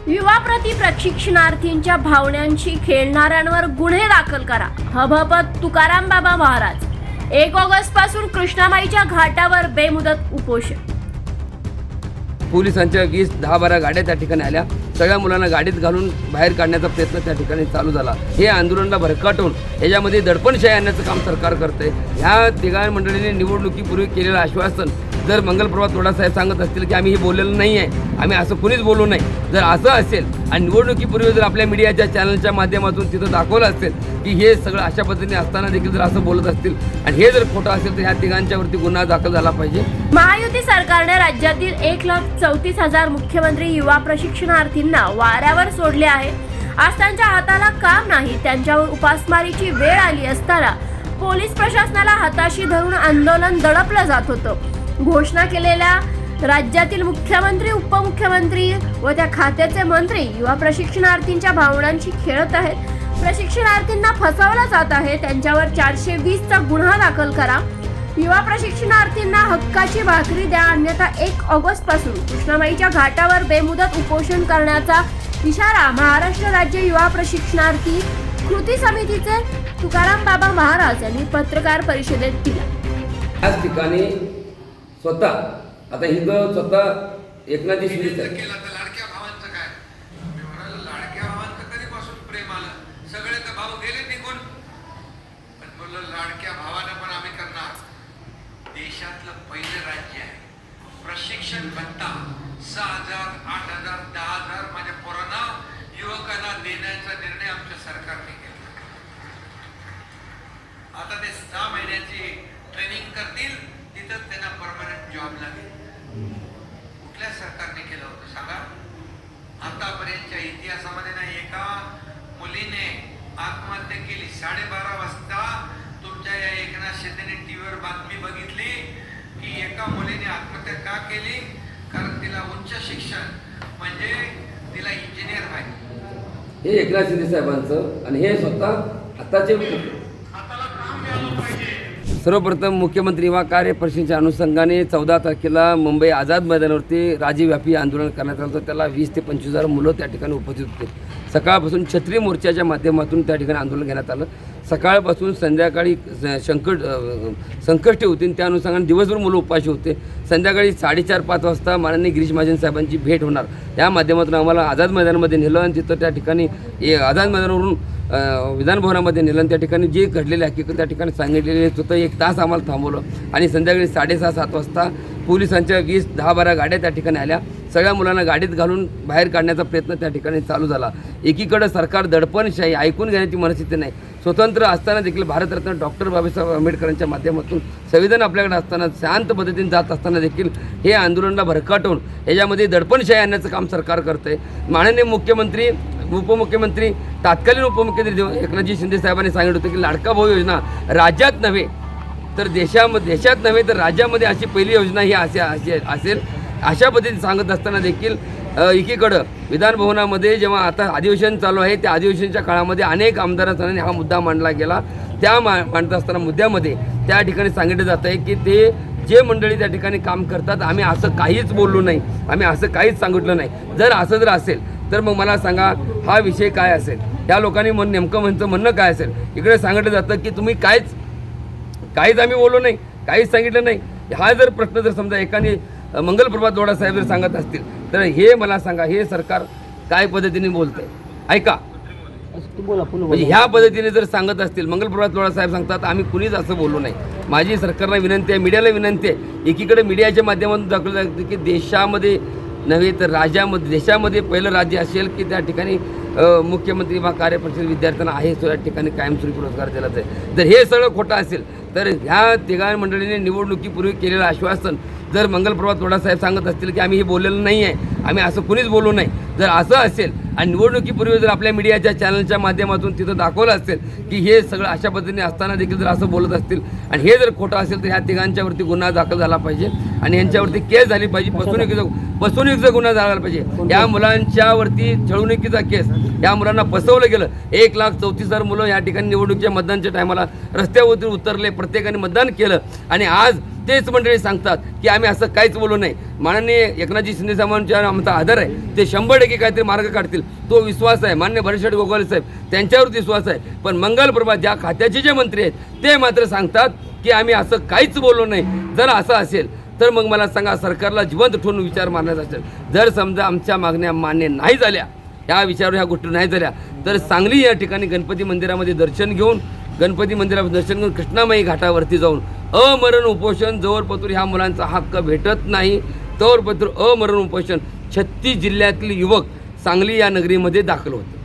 युवा प्रति प्रशिक्षणार्थींच्या भावनांशी खेळणाऱ्यांवर गुन्हे दाखल करा. हबहबत तुकाराम बाबा महाराज. 1 ऑगस्ट पासून कृष्णामाईच्या घाटावर बेमुदत उपोषण. पोलिसांच्या 10-12 गाड्या त्या ठिकाणी आल्या. सगळ्या मुलांना गाडीत घालून बाहेर काढण्याचा प्रयत्न त्या ठिकाणी चालू झाला. हे आंदोलनाला भरकटवून याच्यामध्ये दडपणशाही आणण्याचं काम सरकार करतंय. ह्या तिघा मंडळींनी निवडणुकीपूर्वी केलेलं आश्वासन जर मंगलप्रभात तोडासाहेब सांगत असतील की आम्ही हे बोललेलं नाही आहे, आम्ही असं कुणीच बोलू नाही, जर असं असेल आणि निवडणुकीपूर्वी जर आपल्या मीडियाच्या चॅनलच्या माध्यमातून तिथं दाखवलं असेल की हे सगळं अशा पद्धतीने असताना देखील जर असं बोलत असतील आणि हे जर खोटं असेल तर ह्या तिघांच्यावरती गुन्हा दाखल झाला पाहिजे. महायुती सरकारने राज्यातील 1,34,000 मुख्यमंत्री युवा प्रशिक्षणार्थींना वाऱ्यावर सोडले आहे. आज त्यांच्या हाताला काम नाही, त्यांच्यावर उपासमारीची वेळ आली असताना पोलीस प्रशासनाला हाताशी धरून आंदोलन दडपलं जात होतं. घोषणा केलेल्या राज्यातील मुख्यमंत्री, उपमुख्यमंत्री व त्या खात्याचे मंत्री युवा प्रशिक्षणार्थींच्या भावनांशी खेळत आहेत. प्रशिक्षणार्थींना फसवलं जात आहे. त्यांच्यावर 420चा गुन्हा दाखल करा. युवा प्रशिक्षणार्थींना हक्काची भाकरी द्या, अन्यथा 1 ऑगस्ट पासून कृष्णामाईच्या घाटावर बेमुदत उपोषण करण्याचा इशारा महाराष्ट्र राज्य युवा प्रशिक्षणार्थी कृती समितीचे तुकाराम बाबा महाराज यांनी पत्रकार परिषदेत दिला. याच ठिकाणी स्वतः आता ही स्वतः एकनाथजी शिंदे केला तर लाडक्या भावांचं काय? मी म्हणालो लाडक्या भावांचं कधीपासून प्रेम आलं? सगळे तर भाव गेले निघून, पण बोललो लाडक्या भावानं पण आम्ही करणार. देशातलं पहिलं राज्य आहे प्रशिक्षण भत्ता 6,000, 8,000, 10,000 माझ्या पोरांना, युवकांना देण्याचा निर्णय आमच्या सरकारने केला. आता ते 6 महिन्याची ट्रेनिंग करतील, तिथं त्यांना परमनंट जॉब लागेल. कुठल्या सरकारने केलं होतं सांगा? आतापर्यंतच्या इतिहासामध्ये नाही एका मुलीने आत्महत्या केली. 12:30 वाजता तुमच्या या एकनाथ शिंदेने टीव्हीवर बातमी बघितली की एका मुलीने आत्महत्या का केली? कारण तिला उच्च शिक्षण म्हणजे तिला इंजिनियर व्हायचं. हे एकनाथ शिंदे साहेबांचं आणि हे स्वतः आताचे हाताला काम मिळालं पाहिजे. सर्वप्रथम मुख्यमंत्री युवा कार्य परिषदेच्या अनुषंगाने 14 तारखेला मुंबई आझाद मैदानावरती राज्यव्यापी आंदोलन करण्यात आलं होतं. त्याला 20 ते 25,000 मुलं त्या ठिकाणी उपस्थित होते. सकाळपासून छत्री मोर्चाच्या माध्यमातून त्या ठिकाणी आंदोलन घेण्यात आलं. सकाळपासून संध्याकाळी संकष्टी होती, त्या अनुषंगाने दिवसभर मुलं उपाशी होते. संध्याकाळी 4:30-5 वाजता माननीय गिरीश महाजन साहेबांची भेट होणार, त्या माध्यमातून आम्हाला आझाद मैदानामध्ये नेलं आणि तिथं त्या ठिकाणी आझाद मैदानावरून विधानभवनामध्ये नेलं आणि त्या ठिकाणी जे घडलेले हकीकत त्या ठिकाणी सांगितलेले होतं. 1 तास आम्हाला थांबवलं आणि संध्याकाळी 6:30-7 वाजता पोलिसांच्या 10-12 गाड्या त्या ठिकाणी आल्या. सगळ्या मुलांना गाडीत घालून बाहेर काढण्याचा प्रयत्न त्या ठिकाणी चालू झाला. एकीकडे सरकार दडपणशाही ऐकून घेण्याची मनस्थिती नाही. स्वतंत्र असताना देखील भारतरत्न डॉक्टर बाबासाहेब आंबेडकरांच्या माध्यमातून संविधान आपल्याकडे असताना शांत पद्धतीने जात असताना देखील हे आंदोलनाला भरकटवून याच्यामध्ये दडपणशाही आणण्याचं काम सरकार करतंय. माननीय मुख्यमंत्री, उपमुख्यमंत्री, तात्कालीन उपमुख्यमंत्री एकनाथजी शिंदे साहेबांनी सांगितलं होतं की लाडका भाऊ योजना राज्यात नव्हे तर देशात नव्हे तर राज्यामध्ये अशी पहिली योजना ही असेल अशा पद्धतीने सांगत असताना देखील एकीकडं विधानभवनामध्ये जेव्हा आता अधिवेशन चालू आहे त्या अधिवेशनाच्या काळामध्ये अनेक आमदारांनी हा मुद्दा मांडला गेला. त्या मांडत असताना मुद्द्यामध्ये त्या ठिकाणी सांगितलं जातं आहे की ते जे मंडळी त्या ठिकाणी काम करतात आम्ही असं काहीच बोललो नाही, आम्ही असं काहीच सांगितलं नाही. जर असं असेल तर मग मला सांगा हा विषय काय असेल? त्या लोकांनी नेमकं म्हणणं काय असेल? इकडे सांगितलं जातं की तुम्ही काहीच आम्ही बोललो नाही, काहीच सांगितलं नाही. हा जर प्रश्न जर समजा एकाने मंगलप्रभात दोडा साहेब जर सांगत असतील तर हे मला सांगा हे सरकार काय पद्धतीने बोलतंय? ऐका, म्हणजे ह्या पद्धतीने जर सांगत असतील, मंगलप्रभात दोडा साहेब सांगतात आम्ही कुणीच असं बोललो नाही. माझी सरकारला विनंती आहे, मीडियाला विनंती आहे, एकीकडे मीडियाच्या माध्यमातून दाखवलं जातं की देशामध्ये नव्हे तर राज्यामध्ये, देशामध्ये पहिलं राज्य असेल की त्या ठिकाणी मुख्यमंत्री वा कार्यपरिषद विद्यार्थ्यांना आहे या ठिकाणी कायमस्वरूपी पुरस्कार दिला जाईल. जर हे सगळं खोटं असेल तर ह्या तिघा मंडळींनी निवडणुकीपूर्वी केलेलं आश्वासन जर मंगलप्रभात तोडासाहेब सांगत असतील की आम्ही हे बोललेलं नाही आहे, आम्ही असं कुणीच बोलू नाही, जर असं असेल आणि निवडणुकीपूर्वी जर आपल्या मीडियाच्या चॅनलच्या माध्यमातून तिथं दाखवलं असेल की हे सगळं अशा पद्धतीने असताना देखील जर असं बोलत असतील आणि हे जर खोटं असेल तर ह्या तिघांच्यावरती गुन्हा दाखल झाला पाहिजे आणि यांच्यावरती केस झाली पाहिजे. फसवणुकीचा गुन्हा झाला पाहिजे. या मुलांच्यावरती छळवणुकीचा केस, या मुलांना फसवलं गेलं. 1,34,000 मुलं या ठिकाणी निवडणुकीच्या मतदानच्या टायमाला रस्त्यावरती उतरले, प्रत्येकाने मतदान केलं आणि आज तेच मंडळी सांगतात की आम्ही असं काहीच बोलू नाही. माननीय एकनाथजी शिंदे साहेबांच्या आमचा आदर आहे, ते 100% काहीतरी मार्ग काढतील तो विश्वास आहे. मान्य भरतशेठ गोगावले साहेब त्यांच्यावर विश्वास आहे. पण मंगलप्रभा ज्या खात्याचे जे मंत्री आहेत ते मात्र सांगतात की आम्ही असं काहीच बोललो नाही. जर असं असेल तर मग मला सांगा, सरकारला जिवंत ठेवून विचार मारण्याचा असेल. जर समजा आमच्या मागण्या मान्य नाही झाल्या, ह्या विचारावर ह्या गोष्टी नाही झाल्या, तर सांगली या ठिकाणी गणपती मंदिरामध्ये दर्शन घेऊन, गणपती मंदिरात दर्शन घेऊन कृष्णामाई घाटावरती जाऊन अमरण उपोषण, जोरपतूर ह्या मुलांचा हक्क भेटत नाही तोरपतूर अमरण उपोषण 36 जिल्ह्यातील युवक सांगली या नगरीमध्ये दाखल होते.